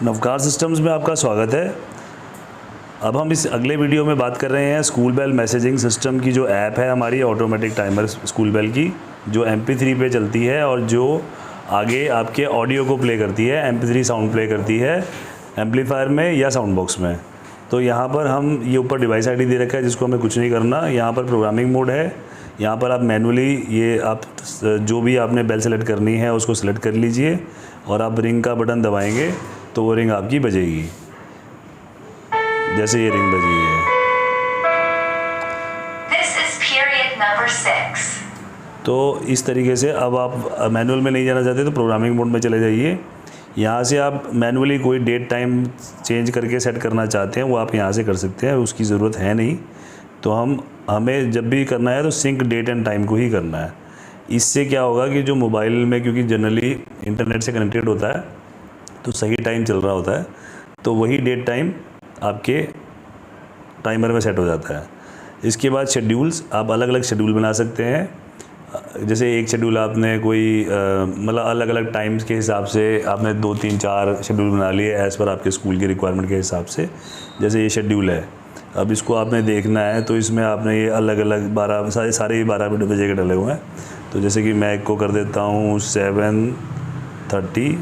Navkar systems में आपका स्वागत है। अब हम इस अगले वीडियो में बात कर रहे हैं स्कूल बेल मैसेजिंग सिस्टम की जो ऐप है हमारी ऑटोमेटिक टाइमर स्कूल बेल की, जो MP3 पे चलती है और जो आगे आपके ऑडियो को प्ले करती है, MP3 साउंड प्ले करती है एम्पलीफायर में या साउंड बॉक्स में। तो यहाँ पर हम ये ऊपर डिवाइस ID दे रखा है जिसको हमें कुछ नहीं करना। यहाँ पर प्रोग्रामिंग मोड है, यहाँ पर आप मैनुअली ये आप जो भी आपने बेल सेलेक्ट करनी है उसको सेलेक्ट कर लीजिए और आप रिंग का बटन दबाएंगे तो वो रिंग आपकी बजेगी। जैसे ये रिंग बजी है। This is period number 6. तो इस तरीके से अब आप मैनुअल में नहीं जाना चाहते तो प्रोग्रामिंग मोड में चले जाइए। यहाँ से आप मैनुअली कोई डेट टाइम चेंज करके सेट करना चाहते हैं वो आप यहाँ से कर सकते हैं, उसकी ज़रूरत है नहीं। तो हमें जब भी करना है तो सिंक डेट एंड टाइम को ही करना है। इससे क्या होगा कि जो मोबाइल में, क्योंकि जनरली इंटरनेट से कनेक्टेड होता है तो सही टाइम चल रहा होता है, तो वही डेट टाइम आपके टाइमर में सेट हो जाता है। इसके बाद शेड्यूल्स, आप अलग अलग शेड्यूल बना सकते हैं। जैसे एक शेड्यूल आपने कोई मतलब अलग अलग टाइम्स के हिसाब से आपने 2 3 4 शेड्यूल बना लिए एज़ पर आपके स्कूल की रिक्वायरमेंट के हिसाब से। जैसे ये शेड्यूल है, अब इसको आपने देखना है तो इसमें आपने ये अलग अलग 12 सारे 12 बजे के डले हुए हैं। तो जैसे कि मैं एक को कर देता हूँ 7:30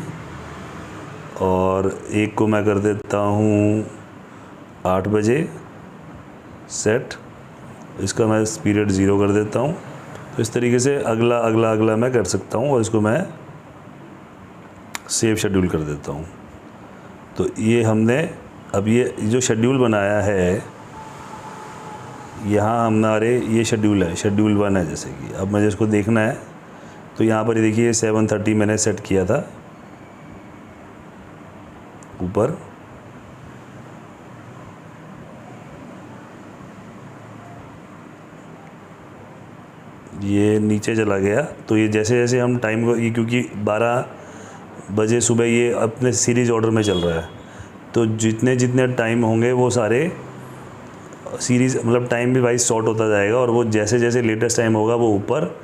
और एक को मैं कर देता हूँ 8 बजे सेट। इसका मैं पीरियड 0 कर देता हूँ। तो इस तरीके से अगला अगला अगला मैं कर सकता हूँ और इसको मैं सेव शेड्यूल कर देता हूँ। तो ये हमने अब ये जो शेड्यूल बनाया है, यहाँ हमारे ये शेड्यूल है, शेड्यूल 1 है। जैसे कि अब मुझे इसको देखना है तो यहाँ पर देखिए 7:30 मैंने सेट किया था ऊपर। ये नीचे चला गया। तो ये जैसे जैसे हम टाइम को, ये क्योंकि 12 बजे सुबह ये अपने सीरीज़ ऑर्डर में चल रहा है, तो जितने जितने टाइम होंगे वो सारे सीरीज़ मतलब टाइम भी वाइज शॉर्ट होता जाएगा और वो जैसे जैसे लेटेस्ट टाइम होगा वो ऊपर,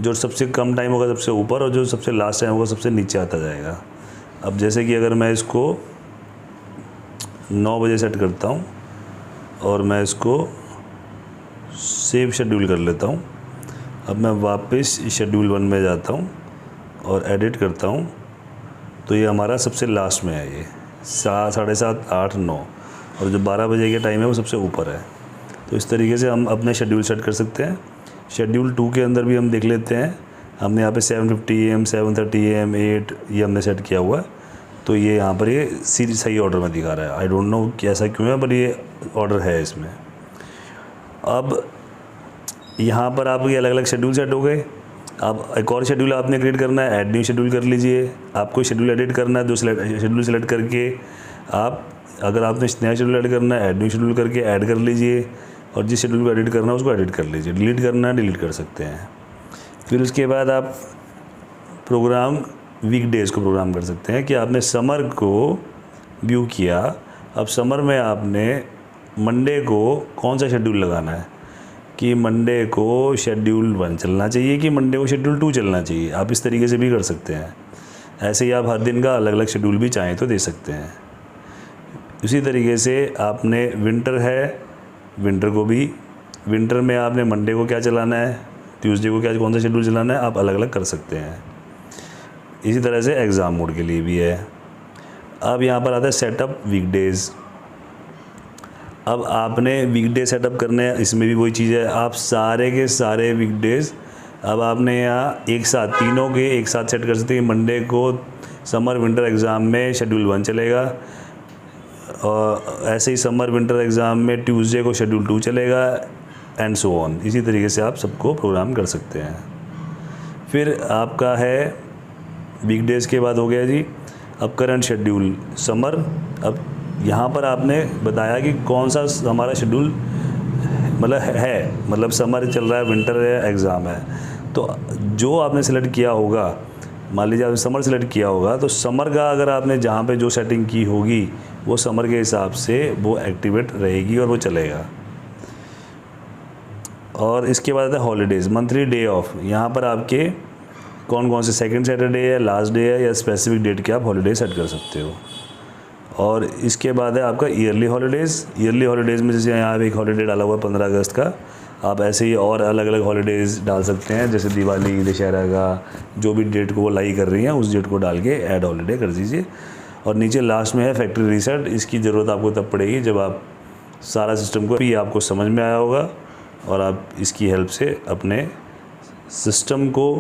जो सबसे कम टाइम होगा सबसे ऊपर और जो सबसे लास्ट टाइम होगा सबसे नीचे आता जाएगा। अब जैसे कि अगर मैं इसको 9 बजे सेट करता हूँ और मैं इसको सेव शेड्यूल कर लेता हूँ। अब मैं वापस शेड्यूल 1 में जाता हूँ और एडिट करता हूँ तो ये हमारा सबसे लास्ट में है। ये 7, 7:30, 8, 9 और जो 12 बजे के टाइम है वो सबसे ऊपर है। तो इस तरीके से हम अपने शेड्यूल सेट कर सकते हैं। शेड्यूल 2 के अंदर भी हम देख लेते हैं। हमने यहाँ पे 7:50 AM, 7:30 AM, 8 ये हमने सेट किया हुआ है। तो ये यहाँ पर ये सीरीज सही ऑर्डर में दिखा रहा है। आई डोंट नो कि ऐसा क्यों है, बट ये ऑर्डर है इसमें। अब यहाँ पर आप ये अलग अलग शेड्यूल सेट हो गए। अब एक और शेड्यूल आपने क्रिएट करना है, ऐड न्यू शेड्यूल कर लीजिए। आपको शेड्यूल एडिट करना है तो शेड्यूल सेलेक्ट करके आप, अगर आपने नया शेड्यूल ऐड करना है, ऐड न्यू शेड्यूल करके ऐड कर लीजिए और जिस शेड्यूल को एडिट करना है उसको एडिट कर लीजिए। डिलीट करना है डिलीट कर सकते हैं। फिर उसके बाद आप प्रोग्राम वीकडेज़ को प्रोग्राम कर सकते हैं कि आपने समर को व्यू किया। अब समर में आपने मंडे को कौन सा शेड्यूल लगाना है, कि मंडे को शेड्यूल 1 चलना चाहिए कि मंडे को शेड्यूल 2 चलना चाहिए। आप इस तरीके से भी कर सकते हैं। ऐसे ही आप हर दिन का अलग अलग शेड्यूल भी चाहें तो दे सकते हैं। उसी तरीके से आपने विंटर है, विंटर को भी, विंटर में आपने मंडे को क्या चलाना है, ट्यूसडे को क्या कौन सा शेड्यूल चलाना है, आप अलग अलग कर सकते हैं। इसी तरह से एग्ज़ाम मोड के लिए भी है। अब यहाँ पर आता है सेटअप वीकडेज़। अब आपने वीकडे सेटअप करने हैं, इसमें भी वही चीज़ है। आप सारे के सारे वीकडेज़ अब आपने यहाँ एक साथ तीनों के एक साथ सेट कर सकते हैं। मंडे को समर विंटर एग्ज़ाम में शेड्यूल 1 चलेगा और ऐसे ही समर विंटर एग्ज़ाम में ट्यूसडे को शेड्यूल 2 चलेगा एंड सो ऑन। इसी तरीके से आप सबको प्रोग्राम कर सकते हैं। फिर आपका है वीकडेज़ के बाद हो गया जी अब करंट शेड्यूल समर। अब यहाँ पर आपने बताया कि कौन सा हमारा शेड्यूल मतलब समर चल रहा है, विंटर है, एग्ज़ाम है। तो जो आपने सेलेक्ट किया होगा, मान लीजिए आपने समर सेलेक्ट किया होगा तो समर का अगर आपने जहाँ पे जो सेटिंग की होगी वो समर के हिसाब से वो एक्टिवेट रहेगी और वो चलेगा। और इसके बाद आता है हॉलीडेज़, मंथली डे ऑफ। यहाँ पर आपके कौन कौन से सेकंड सैटरडे है, लास्ट डे है या स्पेसिफिक डेट के आप हॉलीडे सेट कर सकते हो। और इसके बाद है आपका ईयरली हॉलीडेज़। ईयरली हॉलीडेज़ में जैसे यहाँ एक हॉलीडे डाला हुआ है 15 अगस्त का, आप ऐसे ही और अलग अलग हॉलीडेज़ डाल सकते हैं, जैसे दिवाली, दशहरा का, जो भी डेट को वो लाई कर रही हैं उस डेट को डाल के ऐड हॉलीडे कर दीजिए। और नीचे लास्ट में है फैक्ट्री रीसेट। इसकी ज़रूरत आपको तब पड़ेगी जब आप सारा सिस्टम को भी आपको समझ में आया होगा और आप इसकी हेल्प से अपने सिस्टम को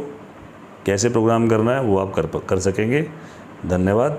कैसे प्रोग्राम करना है वो आप कर सकेंगे। धन्यवाद।